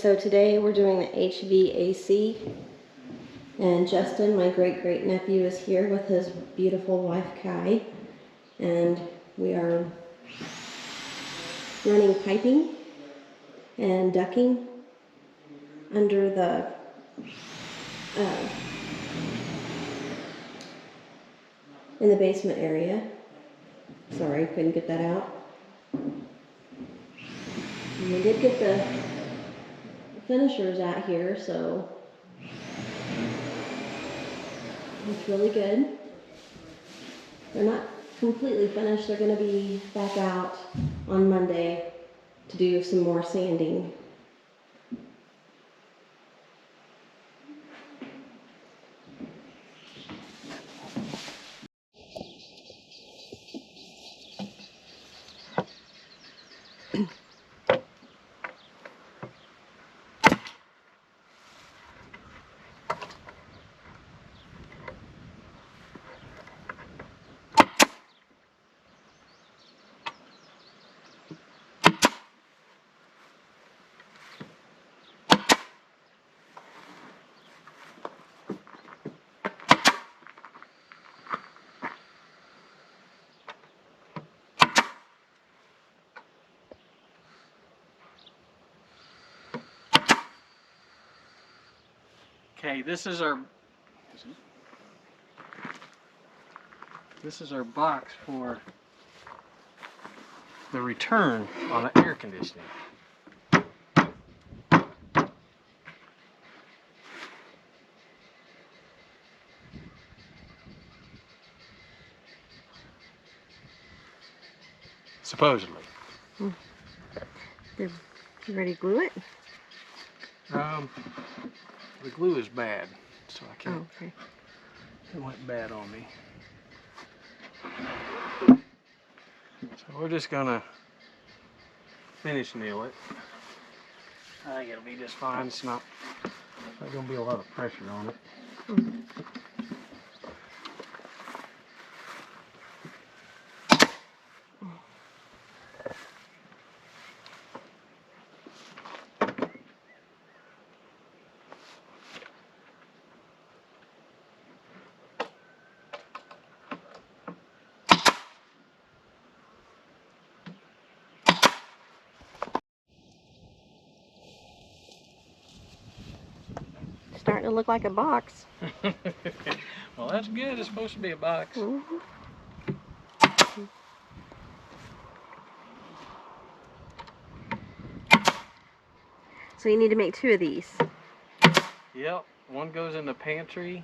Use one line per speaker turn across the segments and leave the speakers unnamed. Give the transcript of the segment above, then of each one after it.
so today we're doing the HVAC, and Justin, my great nephew, is here with his beautiful wife Kai, and we are running piping and ducting under the in the basement area. Sorry, couldn't get that out. And we did get the finishers out here, so it's really good. They're not completely finished. They're going to be back out on Monday to do some more sanding.
Okay, this is our box for the return on the air conditioning. Supposedly.
You ready to glue it?
The glue is bad, so I can't.
Oh, okay.
It went bad on me. So we're just gonna finish nail it. I think it'll be just fine. It's not gonna be a lot of pressure on it.
Mm-hmm. Starting to look like a box.
Well, that's good. It's supposed to be a box.
Mm-hmm. So you need to make 2 of these.
Yep. One goes in the pantry,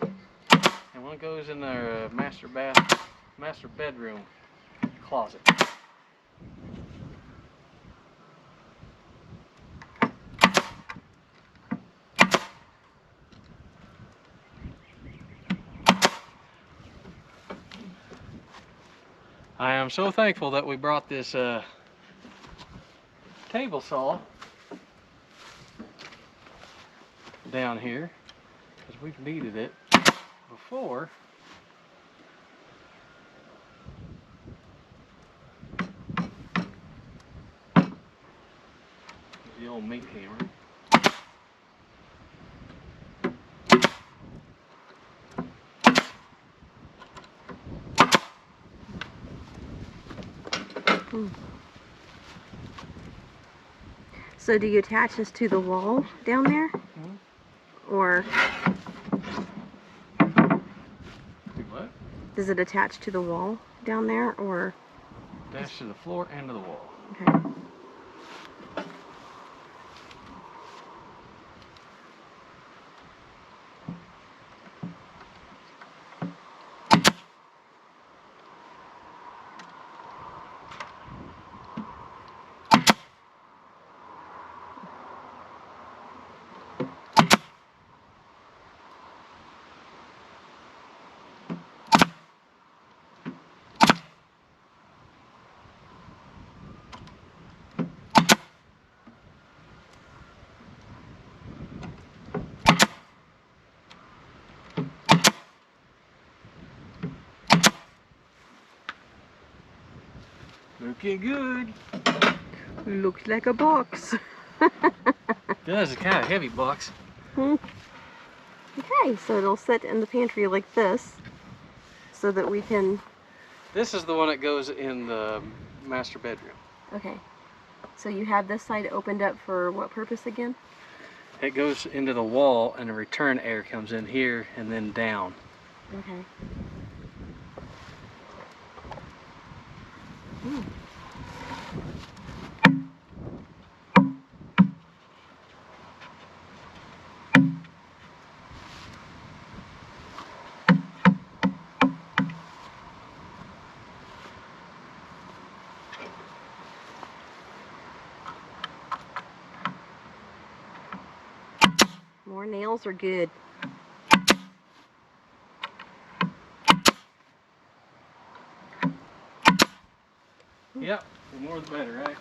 and one goes in their master bedroom closet. I am so thankful that we brought this table saw down here, because we've needed it before. The old meat hammer.
So do you attach this to the wall down there?
Mm-hmm.
Or
Do what?
does it attach to the wall down there, or?
Attached to the floor and to the wall.
Okay.
Looking good.
Looks like a box.
This is kind of heavy box.
Okay, so it'll sit in the pantry like this, so that we can...
This is the one that goes in the master bedroom.
Okay, so you have this side opened up for what purpose again?
It goes into the wall and the return air comes in here and then down.
Okay. More nails are good.
Yep, the more the better, right?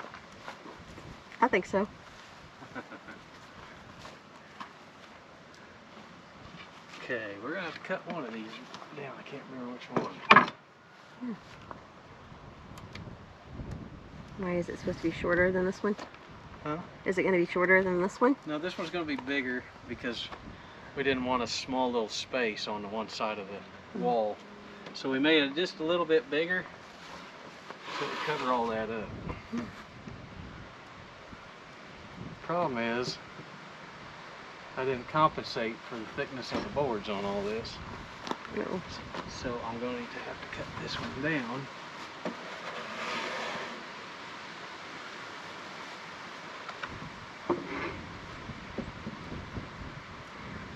I think so.
Okay, we're gonna have to cut one of these down. I can't remember which one.
Why is it supposed to be shorter than this one?
Huh?
Is it going to be shorter than this one?
No, this one's gonna be bigger because we didn't want a small little space on the one side of the wall. So we made it just a little bit bigger so it would cover all that up. Problem is, I didn't compensate for the thickness of the boards on all this.
No.
So I'm going to have to cut this one down.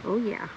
Oh yeah.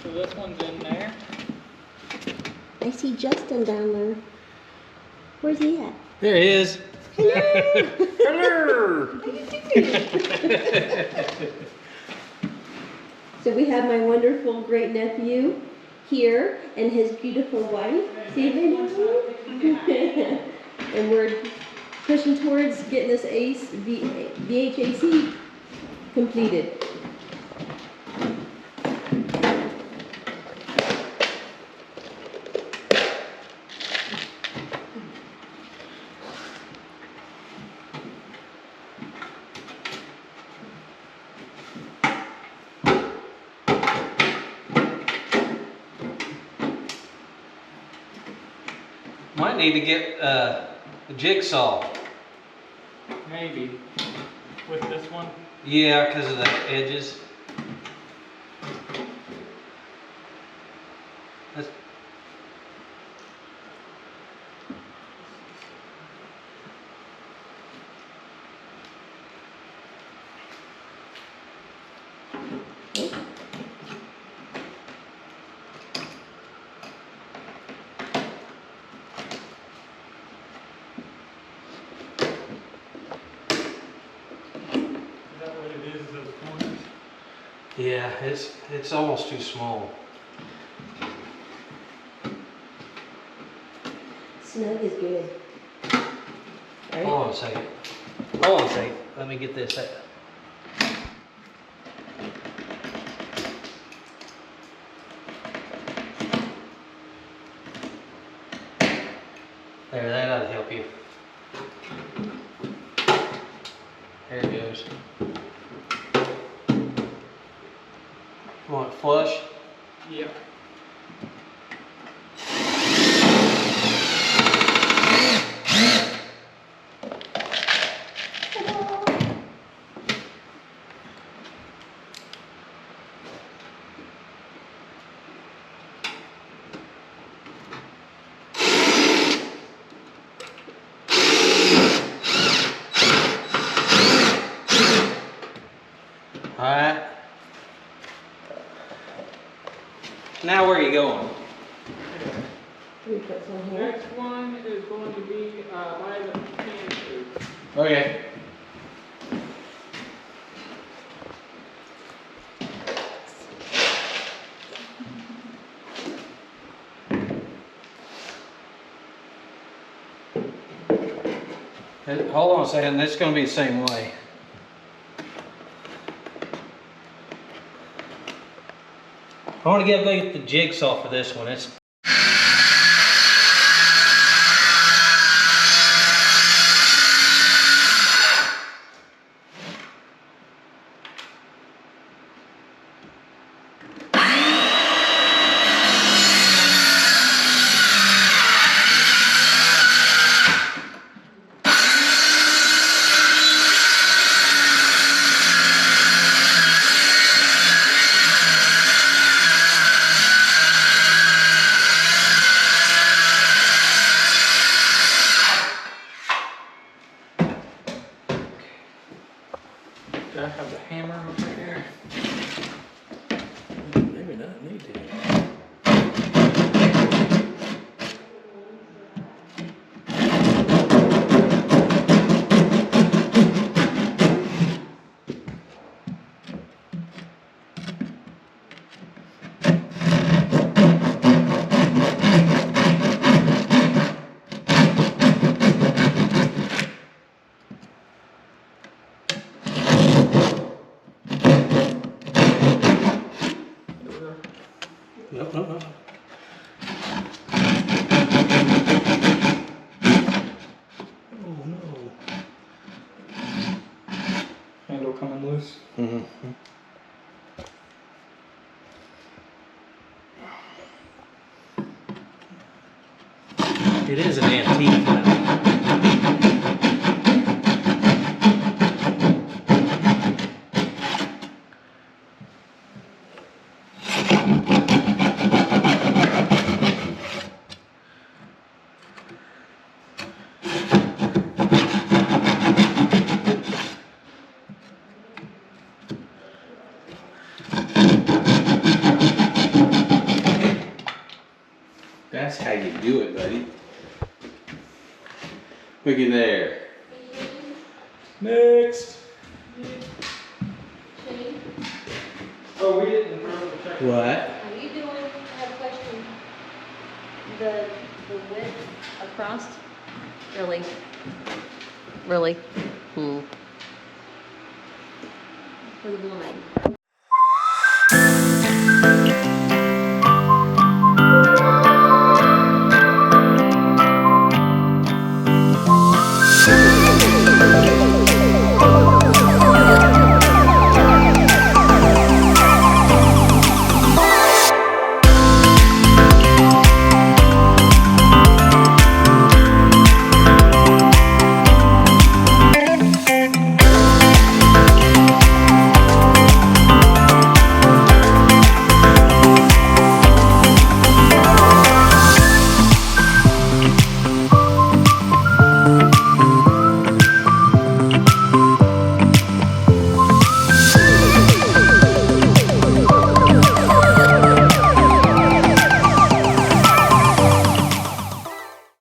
So this one's in there.
I see Justin down there. Where's he at?
There he is.
Hello!
Hello!
So we have my wonderful great nephew here and his beautiful wife. See them? And we're pushing towards getting this VHAC completed.
Might need to get a jigsaw.
Maybe. With this one?
Yeah, because of the edges. That's... Yeah, it's almost too small.
Snug is good. Right?
Hold on a second. Hold on a second. Let me get this out. There, that ought to help you. There it goes. You want it flush?
Yep. Next one is going to be by the pantry.
Okay. Hold on a second, it's going to be the same way. I want to get the jigsaw for this one. It's
Do I have the hammer over here?
maybe not need to. No. Oh no.
Handle coming loose.
Mm-hmm. It is an antique now. That's how you do it, buddy. Looky there. Next.
Shane,
Oh, we didn't throw the check.
What?
how you doing? I have a question. The width across? Really? Really? For the blind.